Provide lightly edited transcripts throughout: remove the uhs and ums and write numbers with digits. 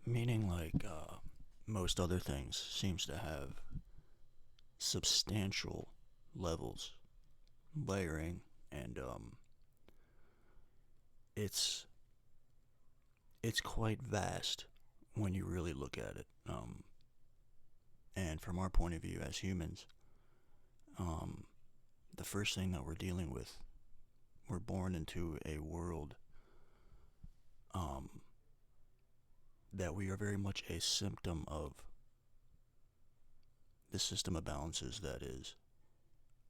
Meaning, like most other things, seems to have substantial levels, layering, and it's it's quite vast when you really look at it. And from our point of view as humans, um, the first thing that we're dealing with, we're born into a world um, that we are very much a symptom of the system of balances that is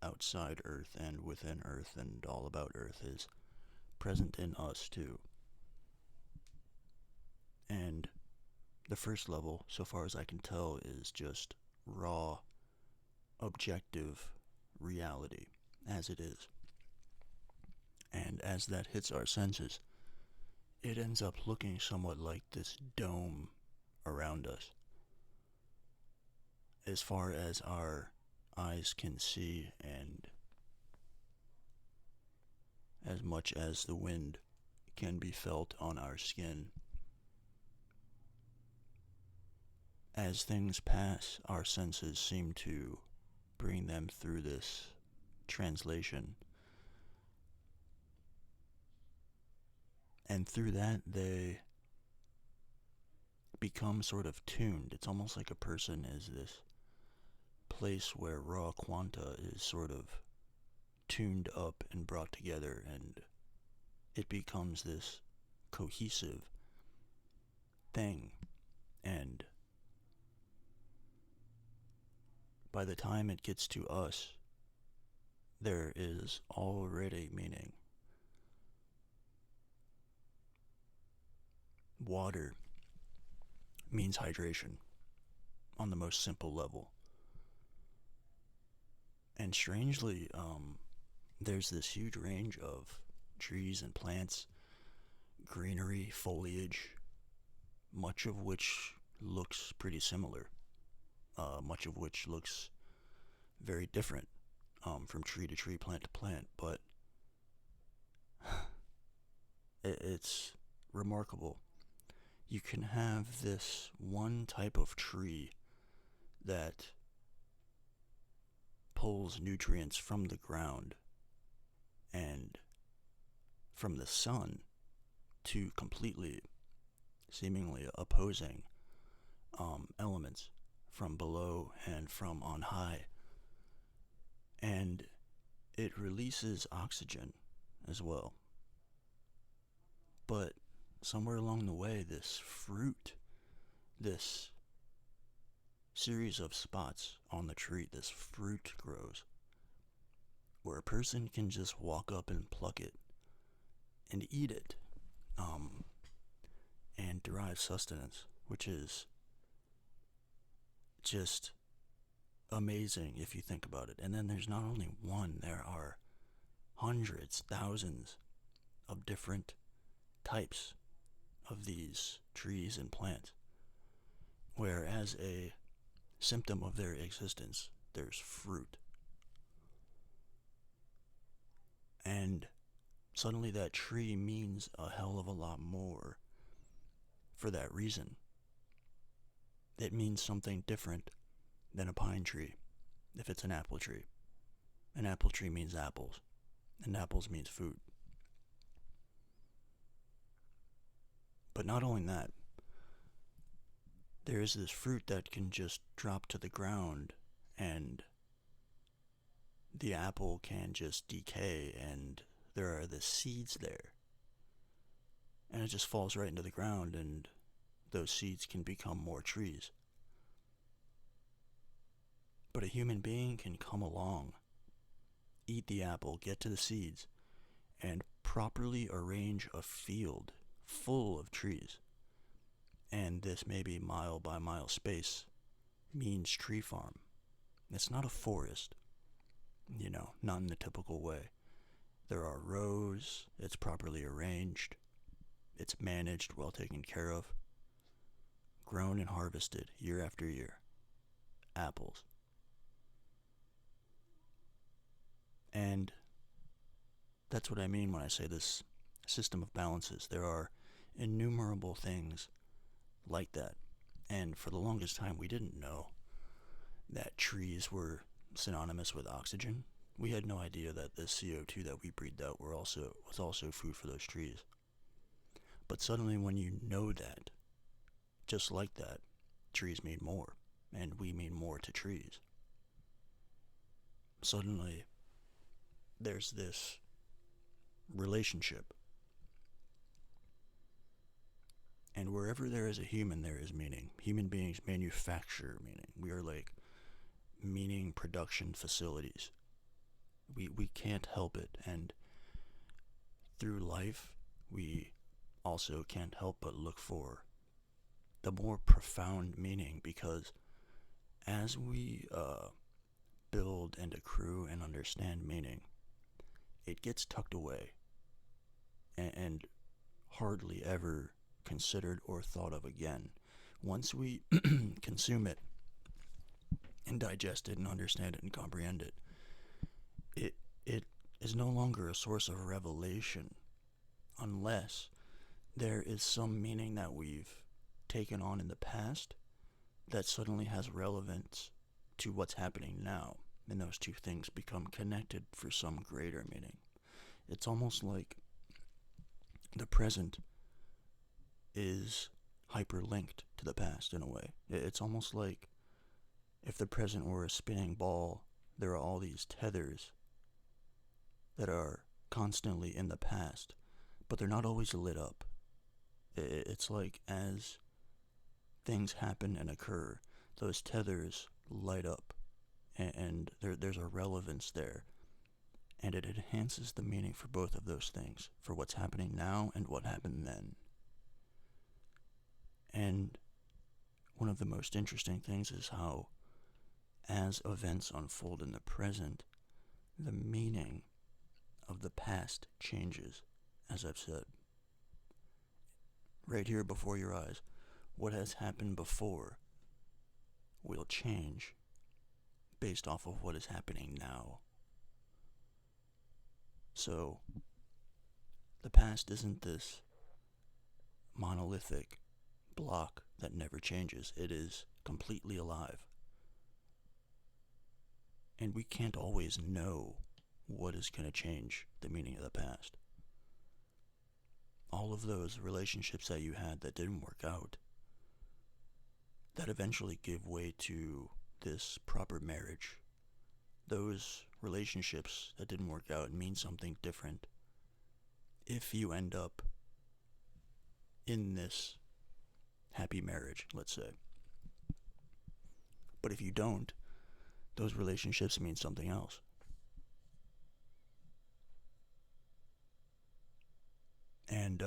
outside Earth and within Earth and all about Earth is present in us too. And the first level, so far as I can tell, is just raw, objective reality as it is. And as that hits our senses, it ends up looking somewhat like this dome around us. As far as our eyes can see, and as much as the wind can be felt on our skin, as things pass, our senses seem to bring them through this translation. And through that, they become sort of tuned. It's almost like a person is this place where raw quanta is sort of tuned up and brought together, and it becomes this cohesive thing. And by the time it gets to us, there is already meaning. Water means hydration on the most simple level. And strangely, there's this huge range of trees and plants, greenery, foliage, much of which looks pretty similar, much of which looks very different from tree to tree, plant to plant, but it's remarkable. You can have this one type of tree that pulls nutrients from the ground and from the sun to completely, seemingly opposing elements from below and from on high. And it releases oxygen as well. But somewhere along the way, this fruit, this series of spots on the tree, this fruit grows where a person can just walk up and pluck it and eat it, um, and derive sustenance, which is just amazing if you think about it. And then there's not only one, there are hundreds, thousands of different types of these trees and plants, where as a symptom of their existence, there's fruit. And suddenly that tree means a hell of a lot more for that reason. It means something different than a pine tree if it's an apple tree. An apple tree means apples, and apples means food. But not only that, there is this fruit that can just drop to the ground and the apple can just decay and there are the seeds there. And it just falls right into the ground and those seeds can become more trees. But a human being can come along, eat the apple, get to the seeds, and properly arrange a field full of trees. And this maybe mile by mile space means tree farm. It's not a forest, not in the typical way. There are rows, it's properly arranged, it's managed, well taken care of, grown and harvested year after year. Apples. And that's what I mean when I say this system of balances. There are innumerable things like that. And for the longest time, we didn't know that trees were synonymous with oxygen. We had no idea that the CO2 that we breathed out was also food for those trees. But suddenly when you know that, just like that, trees mean more, and we mean more to trees. Suddenly, there's this relationship. And wherever there is a human, there is meaning. Human beings manufacture meaning. We are like meaning production facilities. We can't help it. And through life, we also can't help but look for the more profound meaning, because as we build and accrue and understand meaning, it gets tucked away and hardly ever considered or thought of again. Once we consume it and digest it and understand it and comprehend it, it is no longer a source of revelation unless there is some meaning that we've taken on in the past that suddenly has relevance to what's happening now, and those two things become connected for some greater meaning. It's almost like the present is hyperlinked to the past in a way. It's almost like if the present were a spinning ball, there are all these tethers that are constantly in the past, but they're not always lit up. It's like as things happen and occur, those tethers light up, and there's a relevance there, and it enhances the meaning for both of those things, for what's happening now and what happened then. And one of the most interesting things is how, as events unfold in the present, the meaning of the past changes, as I've said. Right here before your eyes, what has happened before will change based off of what is happening now. So, the past isn't this monolithic block that never changes. It is completely alive. And we can't always know what is going to change the meaning of the past. All of those relationships that you had that didn't work out, that eventually give way to this proper marriage, those relationships that didn't work out mean something different if you end up in this happy marriage, let's say. But if you don't, those relationships mean something else. And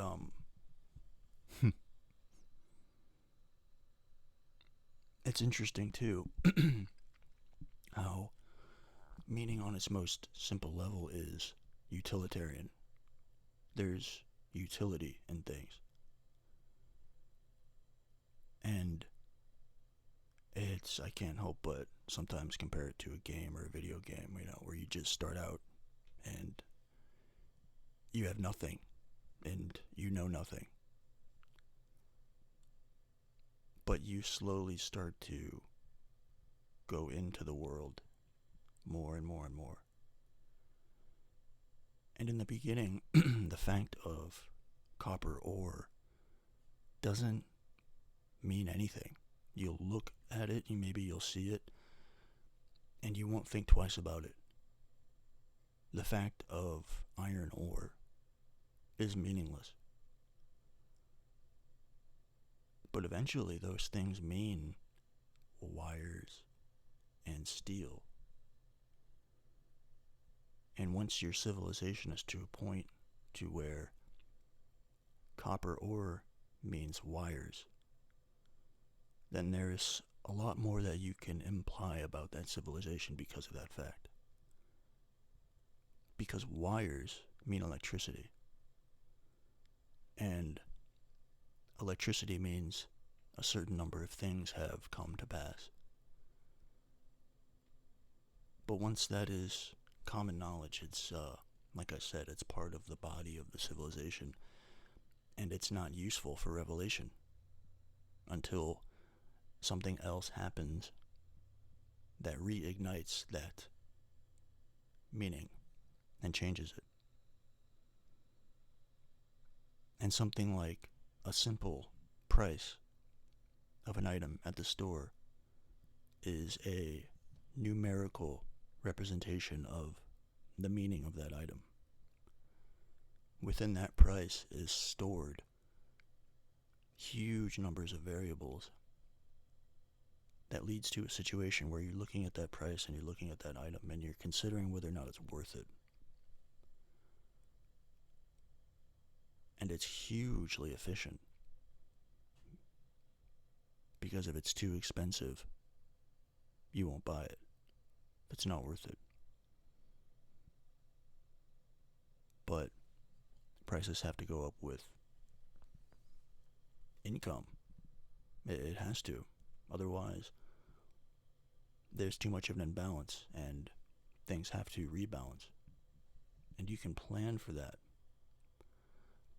it's interesting too how meaning on its most simple level is utilitarian. There's utility in things. And I can't help but sometimes compare it to a game or a video game, where you just start out and you have nothing and you know nothing. But you slowly start to go into the world more and more and more. And in the beginning, the fact of copper ore doesn't mean anything. You'll look at it, maybe you'll see it, and you won't think twice about it. The fact of iron ore is meaningless. But eventually those things mean wires and steel. And once your civilization is to a point to where copper ore means wires, then there's a lot more that you can imply about that civilization because of that fact. Because wires mean electricity. And electricity means a certain number of things have come to pass. But once that is common knowledge, it's, like I said, it's part of the body of the civilization, and it's not useful for revelation until something else happens that reignites that meaning and changes it. And something like a simple price of an item at the store is a numerical representation of the meaning of that item. Within that price is stored huge numbers of variables that leads to a situation where you're looking at that price and you're looking at that item and you're considering whether or not it's worth it. And it's hugely efficient, because if it's too expensive, you won't buy it. It's not worth it. But prices have to go up with income. It has to. Otherwise, there's too much of an imbalance and things have to rebalance. And you can plan for that.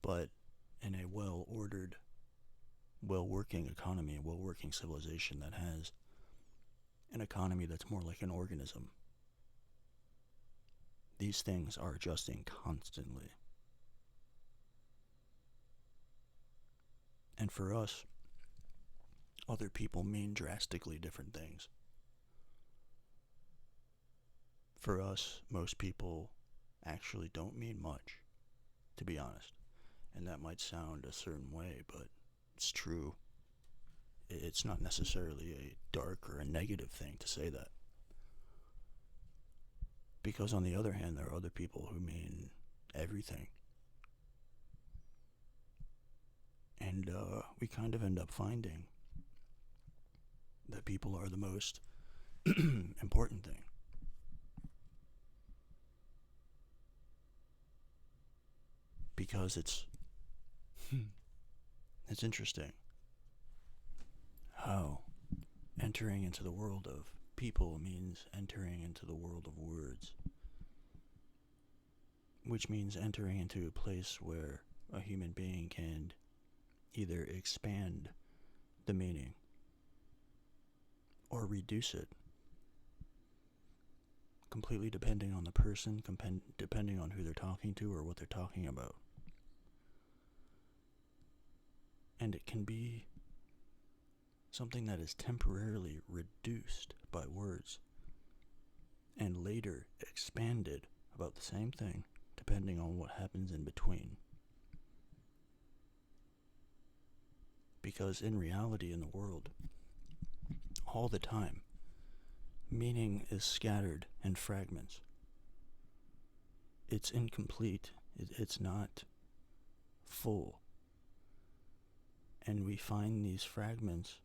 But in a well-ordered, well-working economy, a well-working civilization that has an economy that's more like an organism, these things are adjusting constantly. And for us, other people mean drastically different things. For us, most people actually don't mean much, to be honest. And that might sound a certain way, but it's true. It's not necessarily a dark or a negative thing to say that. Because on the other hand, there are other people who mean everything. And we kind of end up finding that people are the most important thing. Because it's interesting how entering into the world of people means entering into the world of words, which means entering into a place where a human being can either expand the meaning or reduce it, completely depending on the person, depending on who they're talking to or what they're talking about. And it can be something that is temporarily reduced by words and later expanded about the same thing, depending on what happens in between. Because in reality, in the world, all the time, meaning is scattered in fragments. It's incomplete. It's not full. And we find these fragments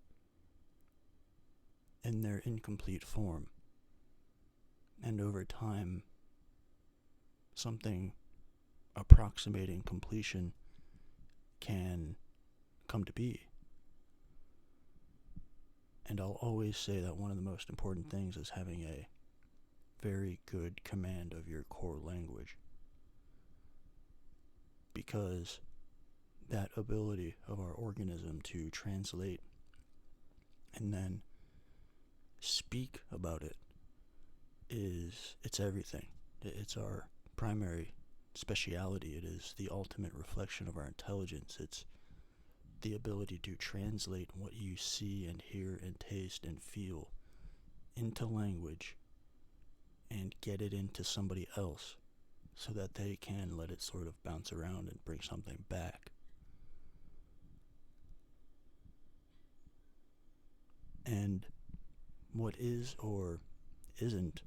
in their incomplete form. And over time, something approximating completion can come to be. And I'll always say that one of the most important things is having a very good command of your core language. Because that ability of our organism to translate and then speak about it it's everything. It's our primary speciality. It is the ultimate reflection of our intelligence. It's the ability to translate what you see and hear and taste and feel into language and get it into somebody else so that they can let it sort of bounce around and bring something back. And what is or isn't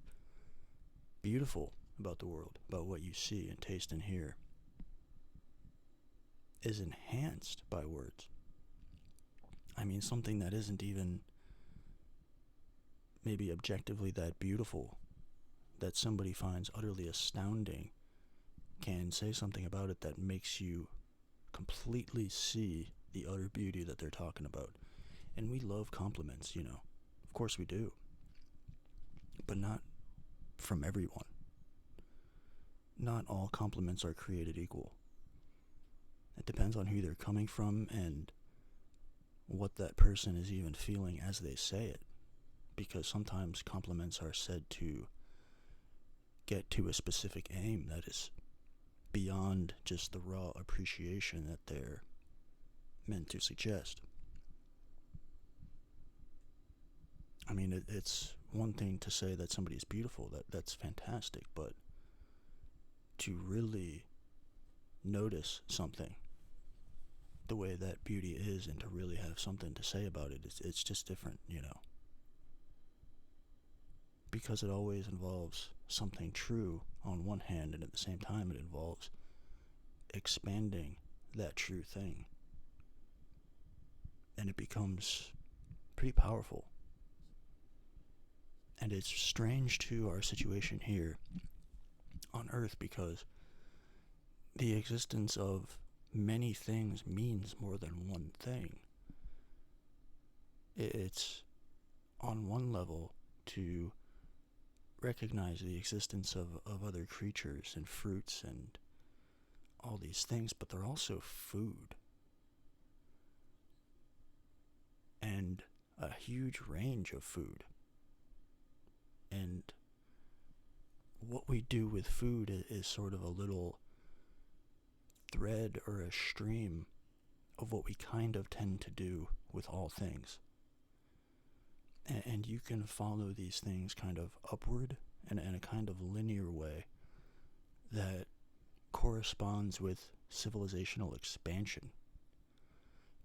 beautiful about the world, about what you see and taste and hear, is enhanced by words. I mean, something that isn't even maybe objectively that beautiful, that somebody finds utterly astounding, can say something about it that makes you completely see the utter beauty that they're talking about. And we love compliments, you know. Of course we do. But not from everyone. Not all compliments are created equal. It depends on who they're coming from and what that person is even feeling as they say it, because sometimes compliments are said to get to a specific aim that is beyond just the raw appreciation that they're meant to suggest. I mean, it's one thing to say that somebody's beautiful, that's fantastic, but to really notice something the way that beauty is and to really have something to say about it, it's just different, because it always involves something true on one hand, and at the same time it involves expanding that true thing, and it becomes pretty powerful. And it's strange to our situation here on Earth, because the existence of many things means more than one thing. It's on one level to recognize the existence of other creatures and fruits and all these things, but they're also food. And a huge range of food. And what we do with food is sort of a little thread or a stream of what we kind of tend to do with all things. And you can follow these things kind of upward in a kind of linear way that corresponds with civilizational expansion.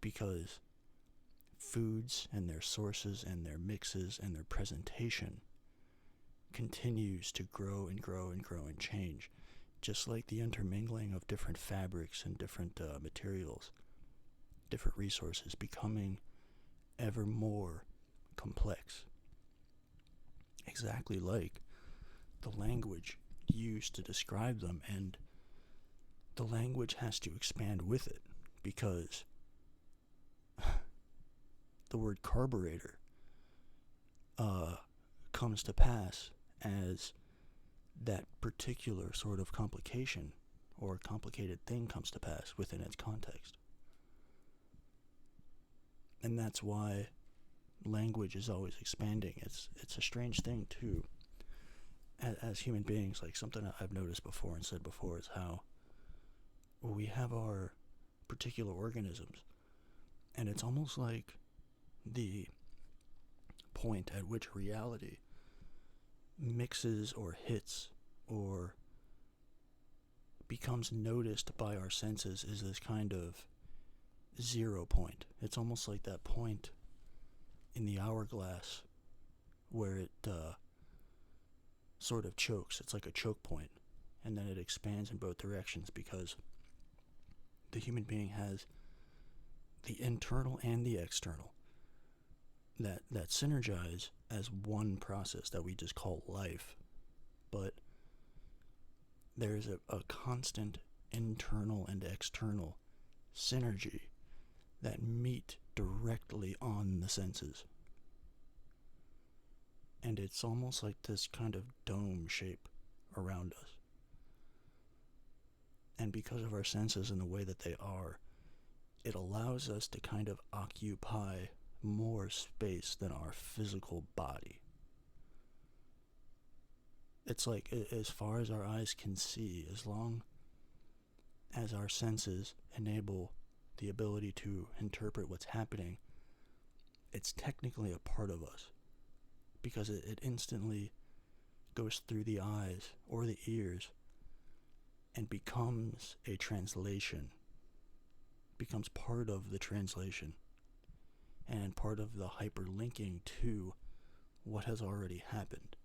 Because foods and their sources and their mixes and their presentation continues to grow and grow and grow and change, just like the intermingling of different fabrics and different materials, different resources becoming ever more complex. Exactly like the language used to describe them, and the language has to expand with it, because the word carburetor comes to pass as that particular sort of complication or complicated thing comes to pass within its context. And that's why language is always expanding. It's a strange thing too. As human beings, like something I've noticed before and said before is how we have our particular organisms, and it's almost like the point at which reality mixes or hits or becomes noticed by our senses is this kind of 0 point. It's almost like that point in the hourglass where it sort of chokes. It's like a choke point, and then it expands in both directions, because the human being has the internal and the external that synergize as one process that we just call life. But there's a constant internal and external synergy that meet directly on the senses. And it's almost like this kind of dome shape around us. And because of our senses and the way that they are, it allows us to kind of occupy more space than our physical body. It's like, as far as our eyes can see, as long as our senses enable the ability to interpret what's happening, it's technically a part of us, because it instantly goes through the eyes or the ears and becomes a translation, becomes part of the translation, and part of the hyperlinking to what has already happened.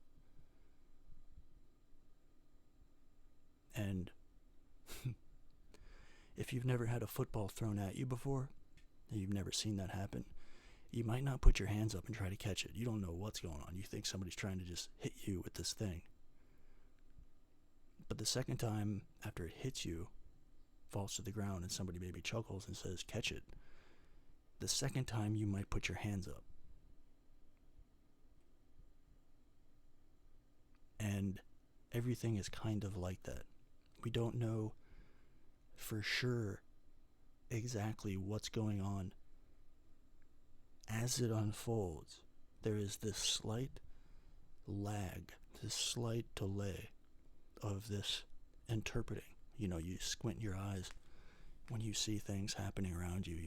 And if you've never had a football thrown at you before, and you've never seen that happen, you might not put your hands up and try to catch it. You don't know what's going on. You think somebody's trying to just hit you with this thing. But the second time after it hits you, falls to the ground, and somebody maybe chuckles and says, "Catch it," the second time you might put your hands up. And everything is kind of like that. We don't know for sure exactly what's going on as it unfolds, there is this slight lag, this slight delay of this interpreting. You squint your eyes when you see things happening around you,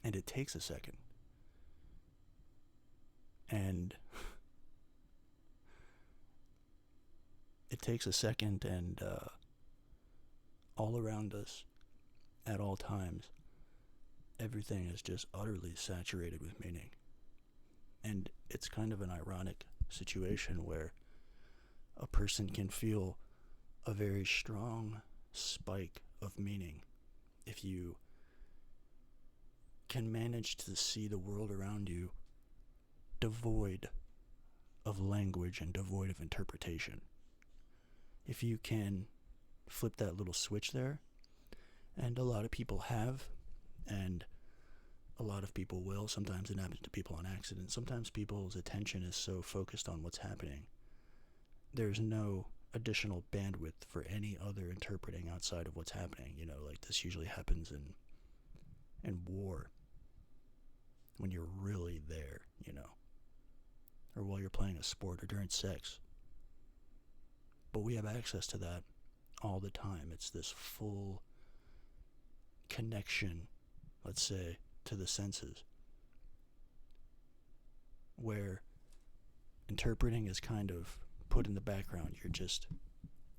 and it takes a second. And it takes a second, and all around us, at all times, everything is just utterly saturated with meaning. And it's kind of an ironic situation where a person can feel a very strong spike of meaning if you can manage to see the world around you devoid of language and devoid of interpretation. If you can flip that little switch there, and a lot of people have, and a lot of people will. Sometimes it happens to people on accident. Sometimes people's attention is so focused on what's happening, there's no additional bandwidth for any other interpreting outside of what's happening. Like this usually happens in war, when you're really there, or while you're playing a sport or during sex. But we have access to that all the time. It's this full connection, let's say, to the senses, where interpreting is kind of put in the background. You're just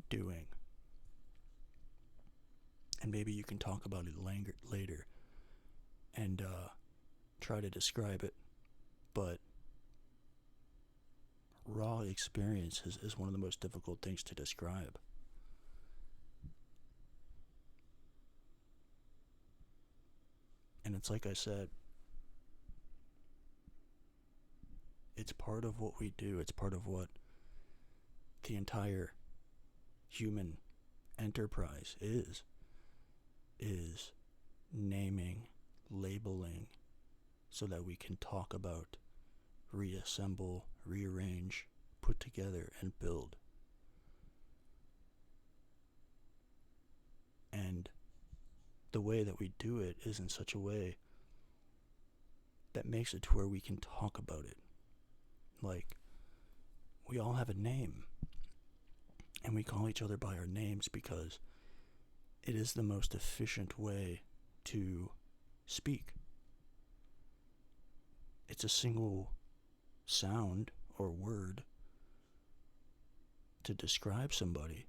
doing. And maybe you can talk about it later and try to describe it, but raw experience is one of the most difficult things to describe. And it's like I said, it's part of what we do. It's part of what the entire human enterprise is naming, labeling, so that we can talk about, reassemble, rearrange, put together, and build. And the way that we do it is in such a way that makes it to where we can talk about it. Like, we all have a name, and we call each other by our names because it is the most efficient way to speak. It's a single sound or word to describe somebody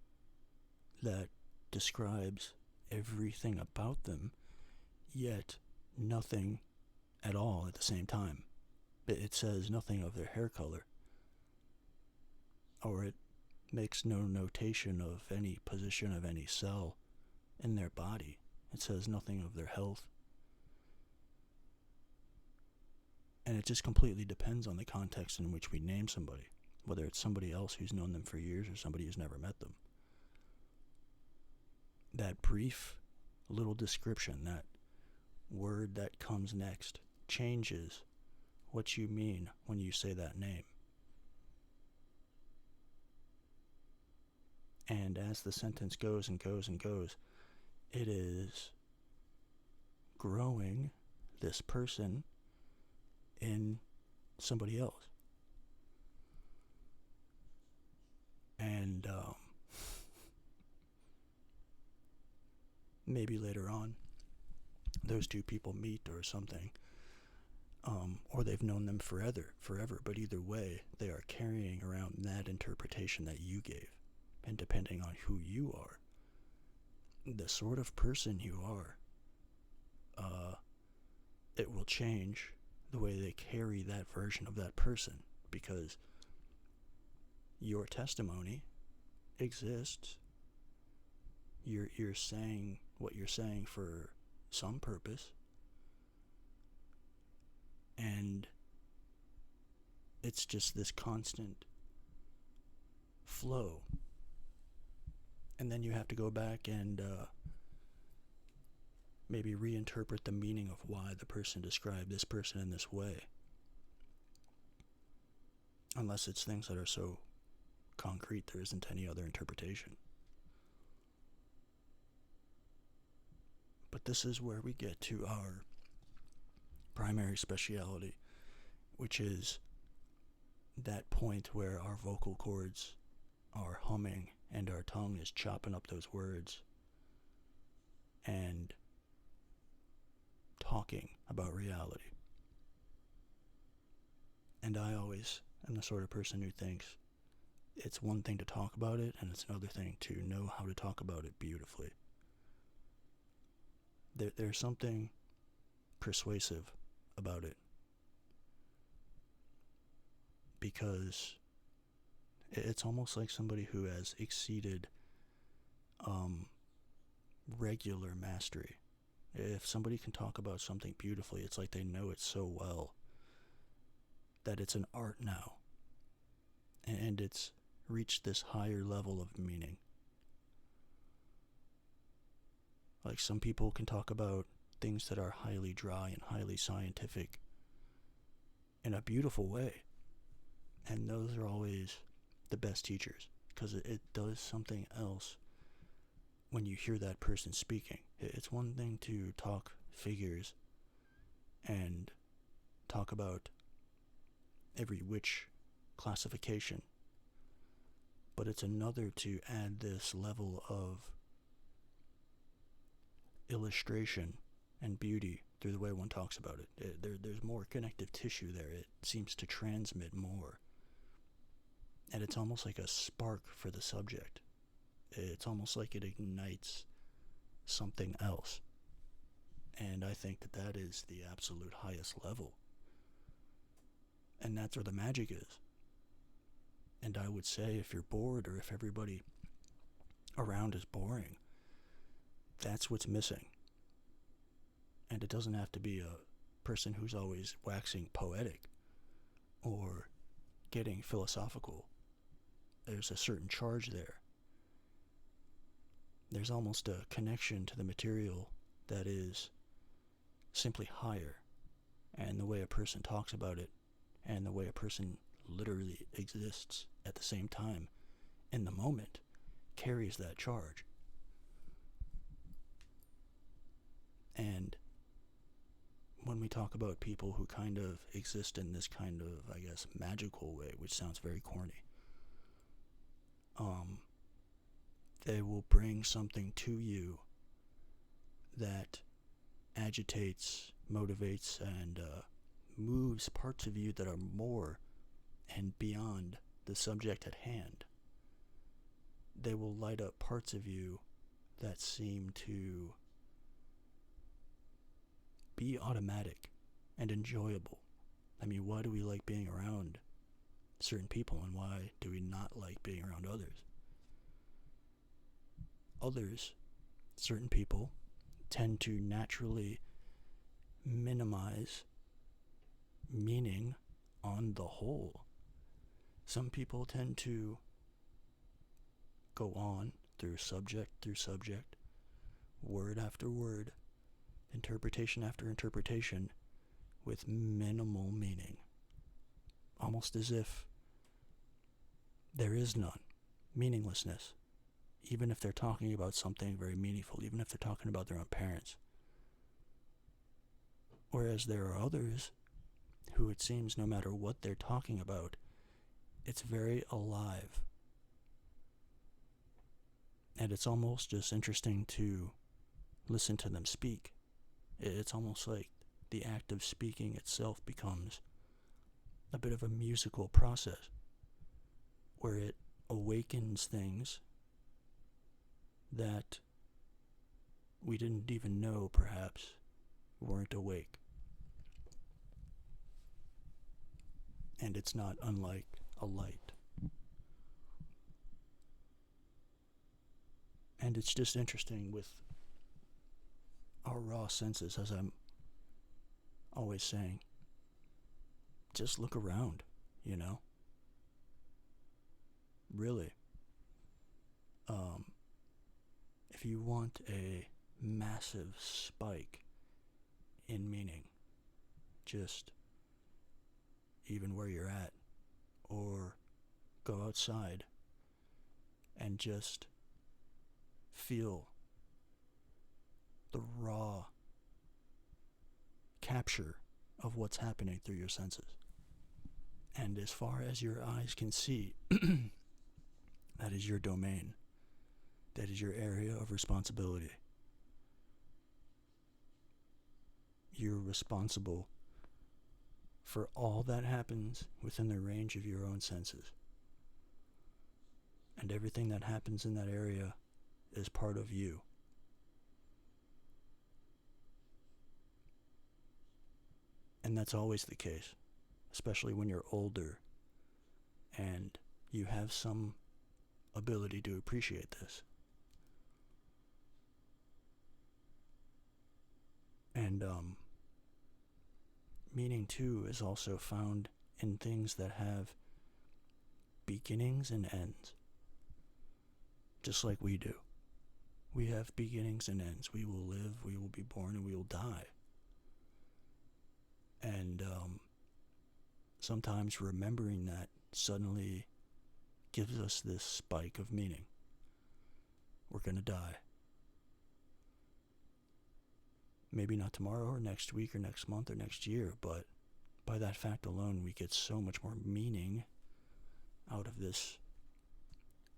that describes everything about them, yet nothing at all at the same time. It says nothing of their hair color, or it makes no notation of any position of any cell in their body. It says nothing of their health. And it just completely depends on the context in which we name somebody, whether it's somebody else who's known them for years or somebody who's never met them. That brief little description, that word that comes next, changes what you mean when you say that name. And as the sentence goes and goes and goes, it is growing this person in somebody else. And maybe later on, those two people meet or something, or they've known them forever. But either way, they are carrying around that interpretation that you gave. And depending on who you are, the sort of person you are, it will change the way they carry that version of that person, because your testimony exists. You're saying what you're saying for some purpose, and it's just this constant flow. And then you have to go back and maybe reinterpret the meaning of why the person described this person in this way. Unless it's things that are so concrete there isn't any other interpretation. But this is where we get to our primary speciality, which is that point where our vocal cords are humming and our tongue is chopping up those words and talking about reality. And I always am the sort of person who thinks it's one thing to talk about it, and it's another thing to know how to talk about it beautifully. There's something persuasive about it, because it's almost like somebody who has exceeded regular mastery. If somebody can talk about something beautifully, it's like they know it so well that it's an art now, and it's reached this higher level of meaning. Like, some people can talk about things that are highly dry and highly scientific in a beautiful way, and those are always the best teachers, because it does something else when you hear that person speaking. It's one thing to talk figures and talk about every which classification, but it's another to add this level of illustration and beauty through the way one talks about it. There's more connective tissue there. It seems to transmit more. And it's almost like a spark for the subject. It's almost like it ignites something else. And I think that is the absolute highest level. And that's where the magic is. And I would say, if you're bored, or if everybody around is boring, that's what's missing. And it doesn't have to be a person who's always waxing poetic or getting philosophical. There's a certain charge there. There's almost a connection to the material that is simply higher, and the way a person talks about it, and the way a person literally exists at the same time in the moment, carries that charge. And when we talk about people who kind of exist in this kind of, I guess, magical way, which sounds very corny, they will bring something to you that agitates, motivates, and moves parts of you that are more and beyond the subject at hand. They will light up parts of you that seem to be automatic and enjoyable. I mean, why do we like being around certain people, and why do we not like being around others? Others, certain people, tend to naturally minimize meaning on the whole. Some people tend to go on through subject, word after word, interpretation after interpretation, with minimal meaning. Almost as if there is none. Meaninglessness. Even if they're talking about something very meaningful, even if they're talking about their own parents. Whereas there are others who, it seems, no matter what they're talking about, it's very alive. And it's almost just interesting to listen to them speak. It's almost like the act of speaking itself becomes a bit of a musical process, where it awakens things that we didn't even know, perhaps, weren't awake. And it's not unlike a light. And it's just interesting with our raw senses, as I'm always saying. Just look around, you know? Really. If you want a massive spike in meaning, just even where you're at, or go outside and just feel the raw capture of what's happening through your senses. And as far as your eyes can see, that is your domain. That is your area of responsibility. You're responsible for all that happens within the range of your own senses. And everything that happens in that area is part of you. And that's always the case, especially when you're older and you have some ability to appreciate this. And meaning too is also found in things that have beginnings and ends, just like we do. We have beginnings and ends. We will live, we will be born, and we will die. And sometimes remembering that suddenly gives us this spike of meaning. We're going to die. Maybe not tomorrow or next week or next month or next year, but by that fact alone, we get so much more meaning out of this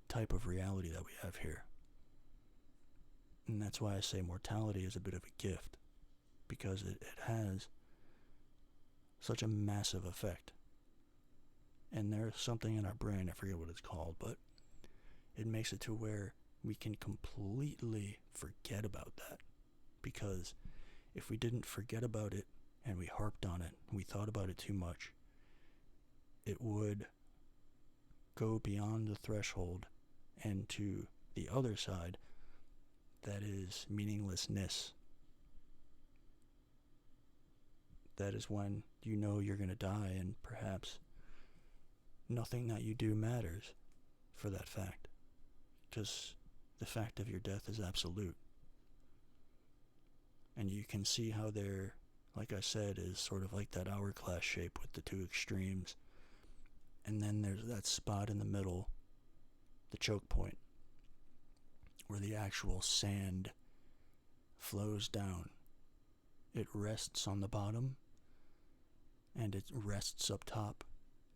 type of reality that we have here. And that's why I say mortality is a bit of a gift, because it has such a massive effect. And there's something in our brain, I forget what it's called, but it makes it to where we can completely forget about that. Because if we didn't forget about it and we harped on it, we thought about it too much, it would go beyond the threshold and to the other side, that is meaninglessness. That is when you know you're going to die, and perhaps nothing that you do matters for that fact, because the fact of your death is absolute. And you can see how there, like I said, is sort of like that hourglass shape with the two extremes. And then there's that spot in the middle, the choke point, where the actual sand flows down. It rests on the bottom, and it rests up top,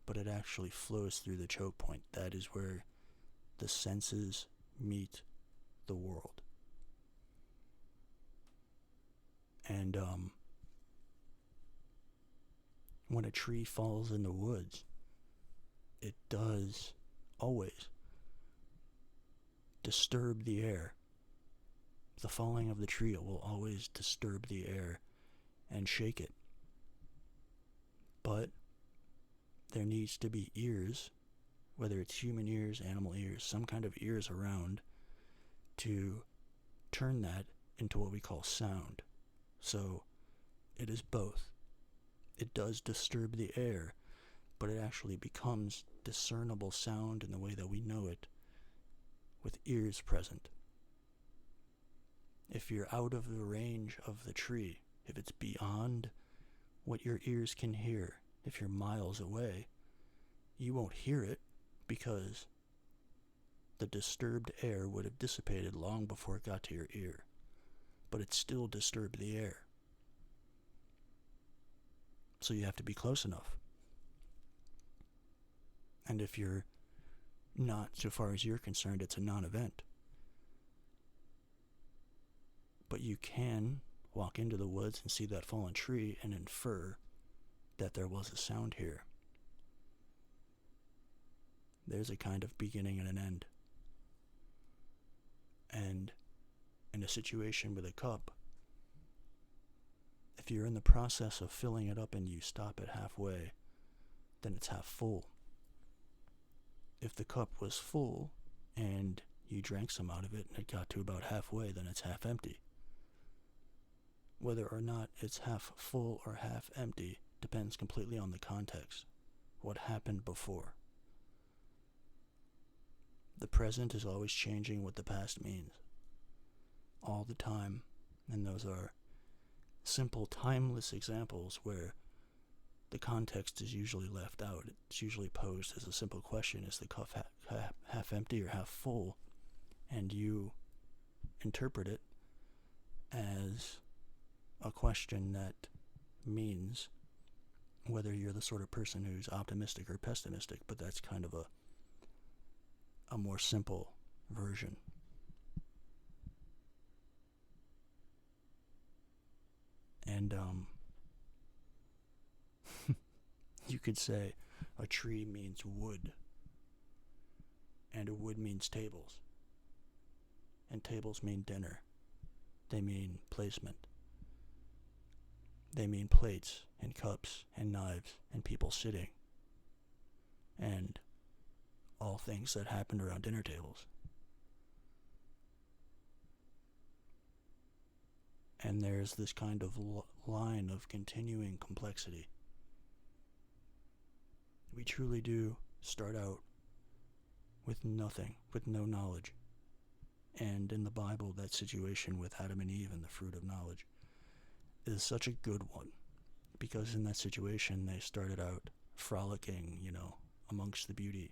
but it actually flows through the choke point. That is where the senses meet the world. And when a tree falls in the woods, it does always disturb the air. The falling of the tree will always disturb the air and shake it. But there needs to be ears, whether it's human ears, animal ears, some kind of ears around to turn that into what we call sound. So it is both. It does disturb the air, but it actually becomes discernible sound in the way that we know it, with ears present. If you're out of the range of the tree, if it's beyond what your ears can hear, if you're miles away, you won't hear it because the disturbed air would have dissipated long before it got to your ear. But it still disturbed the air. So you have to be close enough. And if you're not, so far as you're concerned, it's a non-event. But you can walk into the woods and see that fallen tree and infer that there was a sound here. There's a kind of beginning and an end. And in a situation with a cup, if you're in the process of filling it up and you stop it halfway, then it's half full. If the cup was full and you drank some out of it and it got to about halfway, then it's half empty. Whether or not it's half full or half empty depends completely on the context, what happened before. The present is always changing what the past means, all the time, and those are simple, timeless examples where the context is usually left out. It's usually posed as a simple question: is the cup half empty or half full? And you interpret it as a question that means whether you're the sort of person who's optimistic or pessimistic, but that's kind of a more simple version. And you could say a tree means wood, and a wood means tables, and tables mean dinner. They mean placement. They mean plates and cups and knives and people sitting, and all things that happened around dinner tables. And there's this kind of line of continuing complexity. We truly do start out with nothing, with no knowledge. And in the Bible, that situation with Adam and Eve and the fruit of knowledge is such a good one, because in that situation they started out frolicking, amongst the beauty,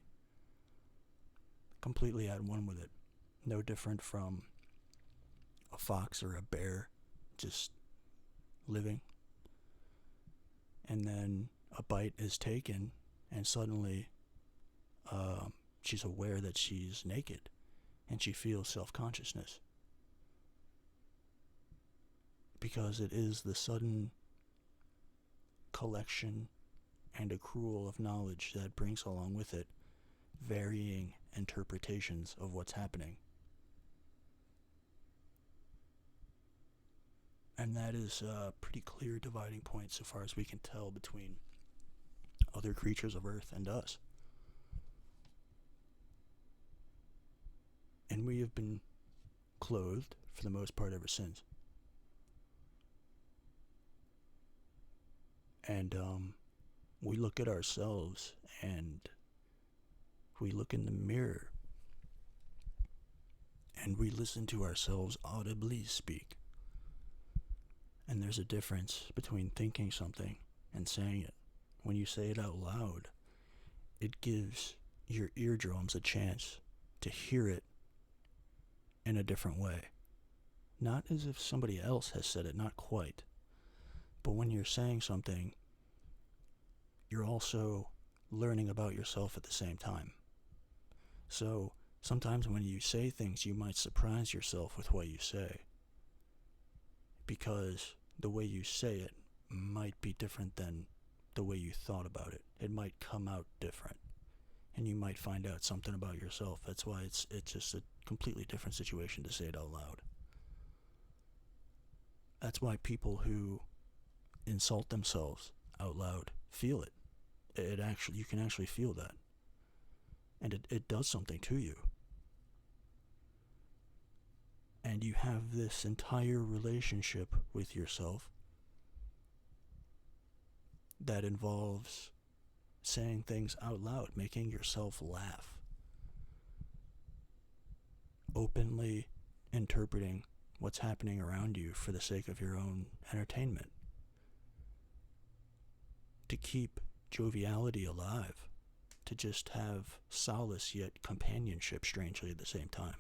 completely at one with it, no different from a fox or a bear just living. And then a bite is taken, and suddenly she's aware that she's naked, and she feels self-consciousness, because it is the sudden collection and accrual of knowledge that brings along with it varying interpretations of what's happening. And that is a pretty clear dividing point, so far as we can tell, between other creatures of Earth and us. And we have been clothed, for the most part, ever since. And we look at ourselves, and we look in the mirror, and we listen to ourselves audibly speak. And there's a difference between thinking something and saying it. When you say it out loud, it gives your eardrums a chance to hear it in a different way. Not as if somebody else has said it, not quite. But when you're saying something, you're also learning about yourself at the same time. So sometimes when you say things, you might surprise yourself with what you say, because the way you say it might be different than the way you thought about it. It might come out different, and you might find out something about yourself. That's why it's just a completely different situation to say it out loud. That's why people who insult themselves out loud feel it. You can actually feel that, and it does something to you. And you have this entire relationship with yourself that involves saying things out loud, making yourself laugh, openly interpreting what's happening around you for the sake of your own entertainment, to keep joviality alive, to just have solace yet companionship, strangely, at the same time.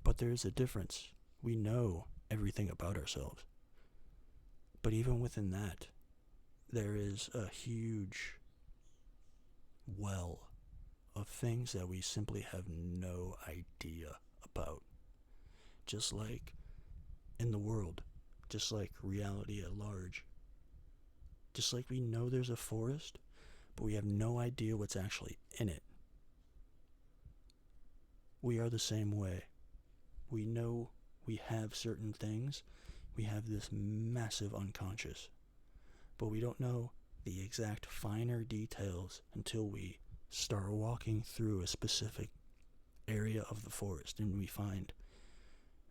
But there's a difference. We know everything about ourselves. But even within that, there is a huge well of things that we simply have no idea about. Just like in the world, just like reality at large. Just like we know there's a forest, but we have no idea what's actually in it. We are the same way. We know we have certain things. We have this massive unconscious, but we don't know the exact finer details until we start walking through a specific area of the forest, and we find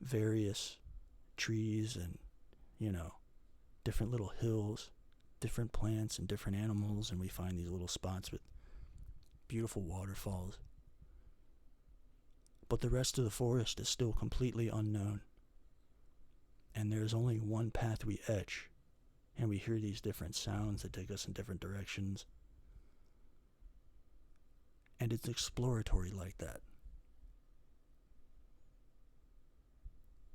various trees and, different little hills, different plants and different animals, and we find these little spots with beautiful waterfalls. But the rest of the forest is still completely unknown. And there's only one path we etch, and we hear these different sounds that take us in different directions. And it's exploratory like that.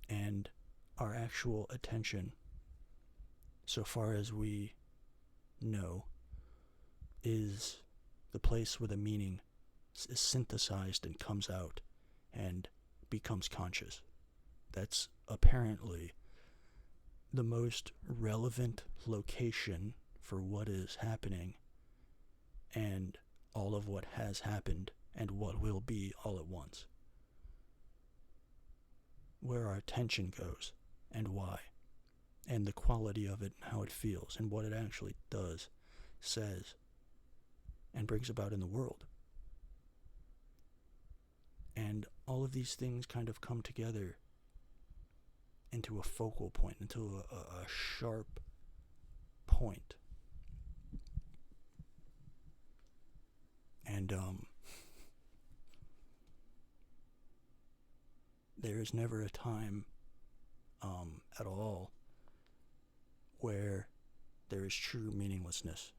And our actual attention so far as we know, is the place where the meaning is synthesized and comes out and becomes conscious. That's apparently the most relevant location for what is happening and all of what has happened and what will be all at once. Where our attention goes and why, and the quality of it and how it feels and what it actually does, says, and brings about in the world. And all of these things kind of come together into a focal point, into a sharp point. And there is never a time at all where there is true meaninglessness.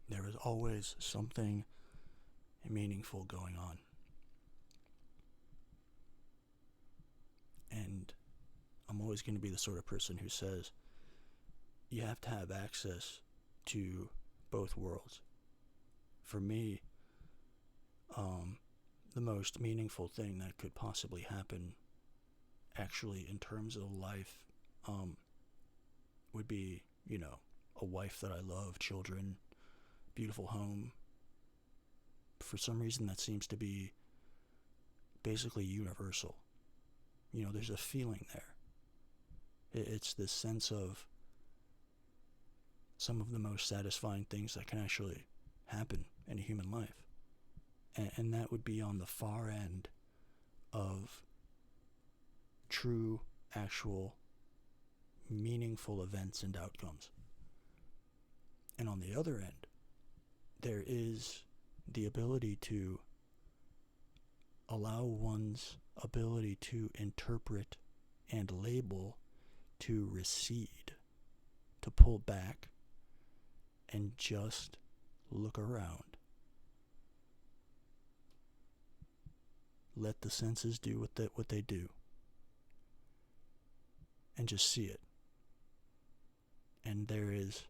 There is always something meaningful going on. And I'm always going to be the sort of person who says you have to have access to both worlds. For me, the most meaningful thing that could possibly happen, actually, in terms of life, would be, a wife that I love, children, beautiful home. For some reason, that seems to be basically universal. There's a feeling there. It's this sense of some of the most satisfying things that can actually happen in a human life. And that would be on the far end of true, actual, meaningful events and outcomes. And on the other end, there is the ability to allow one's ability to interpret and label to recede, to pull back and just look around. Let the senses do what they do, and just see it. And there is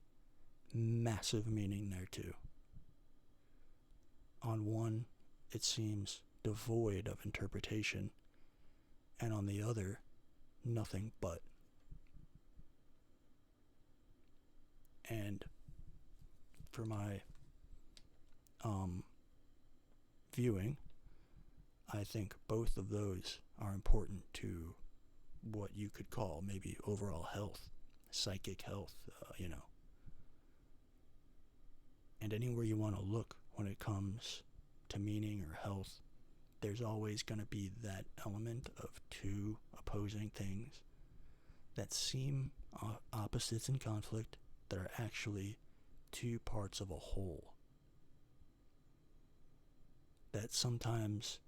massive meaning there too. On one, it seems devoid of interpretation, and on the other, nothing but. And for my viewing, I think both of those are important to what you could call maybe overall health, psychic health, And anywhere you want to look when it comes to meaning or health, there's always going to be that element of two opposing things that seem opposites in conflict that are actually two parts of a whole. That sometimes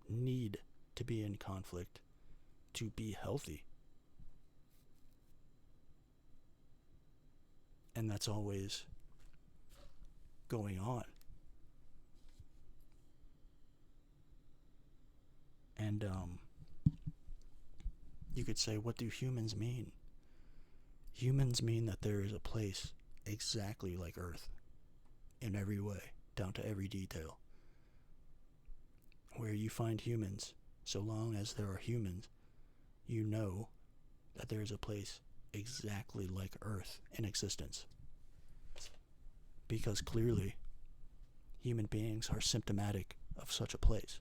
need to be in conflict to be healthy. And that's always going on. And you could say, what do humans mean? Humans mean that there is a place exactly like Earth in every way, down to every detail. Where you find humans, so long as there are humans, you know that there is a place exactly like Earth in existence. Because clearly, human beings are symptomatic of such a place.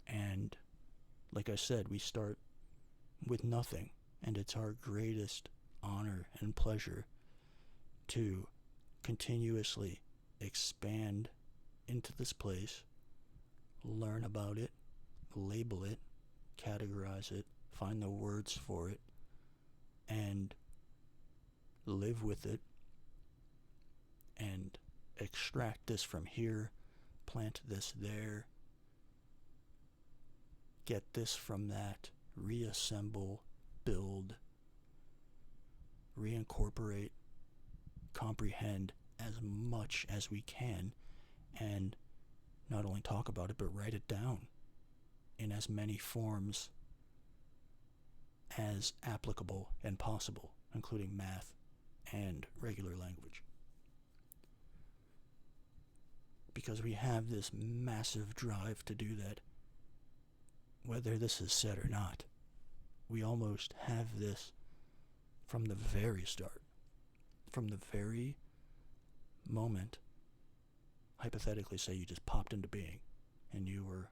And, like I said, we start with nothing, and it's our greatest honor and pleasure to continuously expand into this place, learn about it, label it, categorize it, find the words for it, and live with it, and extract this from here, plant this there, get this from that, reassemble, build, reincorporate, comprehend as much as we can, and not only talk about it, but write it down in as many forms as applicable and possible, including math and regular language. Because we have this massive drive to do that, whether this is said or not. We almost have this from the very start. From the very moment, hypothetically say you just popped into being and you were,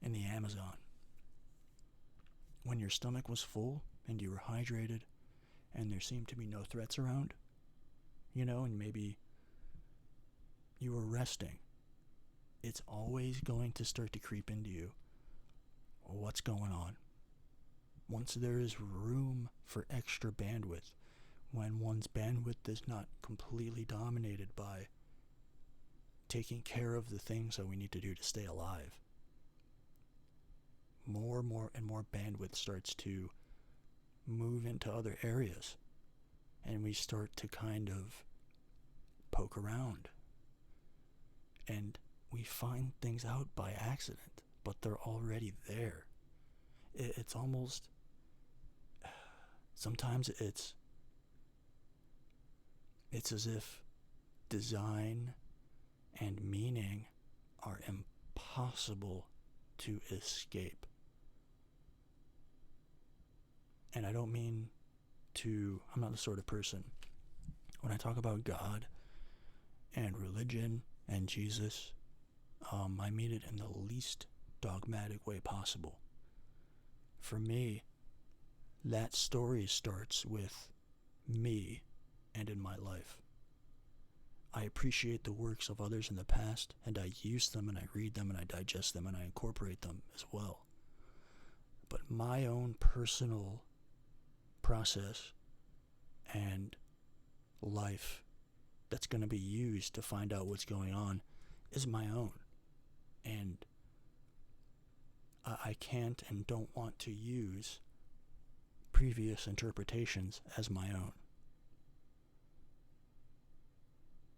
in the Amazon. When your stomach was full and you were hydrated and there seemed to be no threats around, and maybe you were resting, it's always going to start to creep into you what's going on. Once there is room for extra bandwidth, when one's bandwidth is not completely dominated by taking care of the things that we need to do to stay alive, more and more bandwidth starts to move into other areas, and we start to kind of poke around, and we find things out by accident, but they're already there. It's almost, sometimes it's as if design and meaning are impossible to escape. And I don't mean I'm not the sort of person, when I talk about God and religion and Jesus, I mean it in the least dogmatic way possible. For me, that story starts with me and in my life. I appreciate the works of others in the past, and I use them, and I read them, and I digest them, and I incorporate them as well. But my own personal process and life that's going to be used to find out what's going on is my own. And I can't and don't want to use previous interpretations as my own.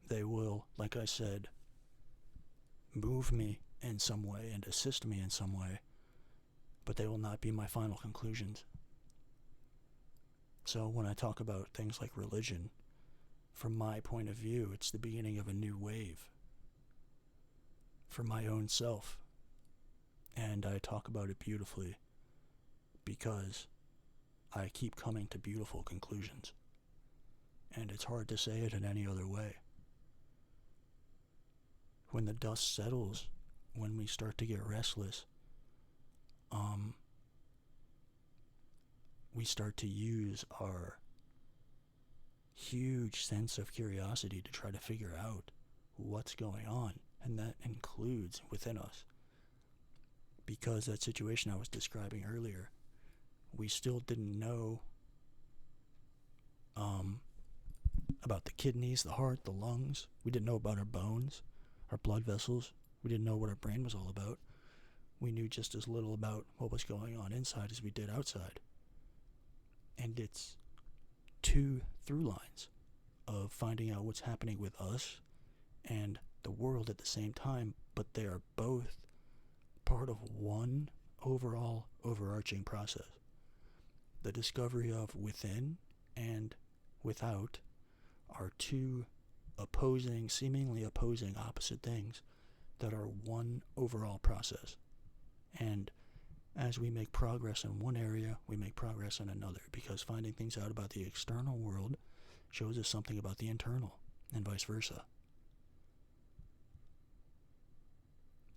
They will, like I said, move me in some way and assist me in some way, but they will not be my final conclusions. So when I talk about things like religion, from my point of view, it's the beginning of a new wave for my own self. And I talk about it beautifully because I keep coming to beautiful conclusions. And it's hard to say it in any other way. When the dust settles, when we start to get restless, we start to use our huge sense of curiosity to try to figure out what's going on, and that includes within us. Because that situation I was describing earlier, we still didn't know about the kidneys, the heart, the lungs. We didn't know about our bones, our blood vessels. We didn't know what our brain was all about. We knew just as little about what was going on inside as we did outside. And it's two through lines of finding out what's happening with us and the world at the same time, but they are both part of one overall overarching process. The discovery of within and without are two seemingly opposing opposite things that are one overall process. And as we make progress in one area, we make progress in another, because finding things out about the external world shows us something about the internal, and vice versa.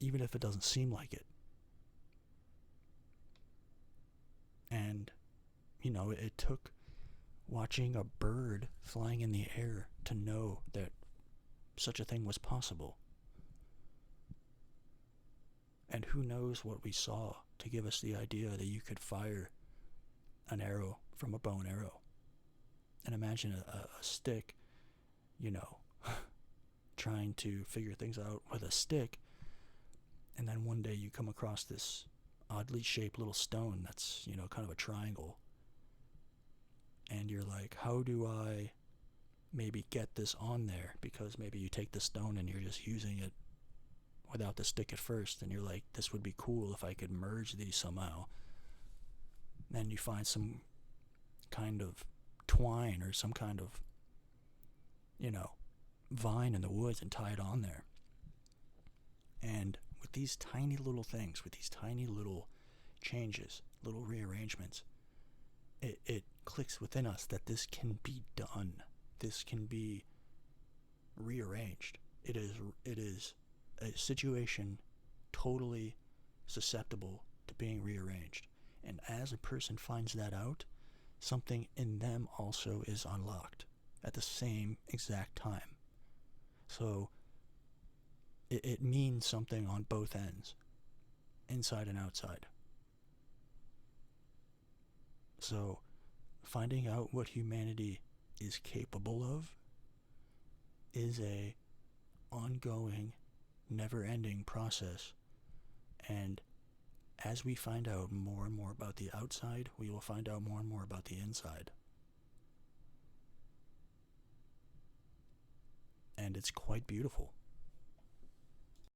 Even if it doesn't seem like it. And, it took watching a bird flying in the air to know that such a thing was possible. And who knows what we saw to give us the idea that you could fire an arrow from a bow and arrow. And imagine a stick, trying to figure things out with a stick, and then one day you come across this oddly shaped little stone that's, kind of a triangle. And you're like, how do I maybe get this on there? Because maybe you take the stone and you're just using it without the stick at first, and you're like, this would be cool if I could merge these somehow. Then you find some kind of twine or some kind of, vine in the woods and tie it on there. And with these tiny little things, with these tiny little changes, little rearrangements, it clicks within us that this can be done. This can be rearranged. It is a situation totally susceptible to being rearranged. And as a person finds that out, something in them also is unlocked at the same exact time. So it means something on both ends, inside and outside. So finding out what humanity is capable of is a ongoing, never-ending process. And as we find out more and more about the outside, we will find out more and more about the inside. And it's quite beautiful.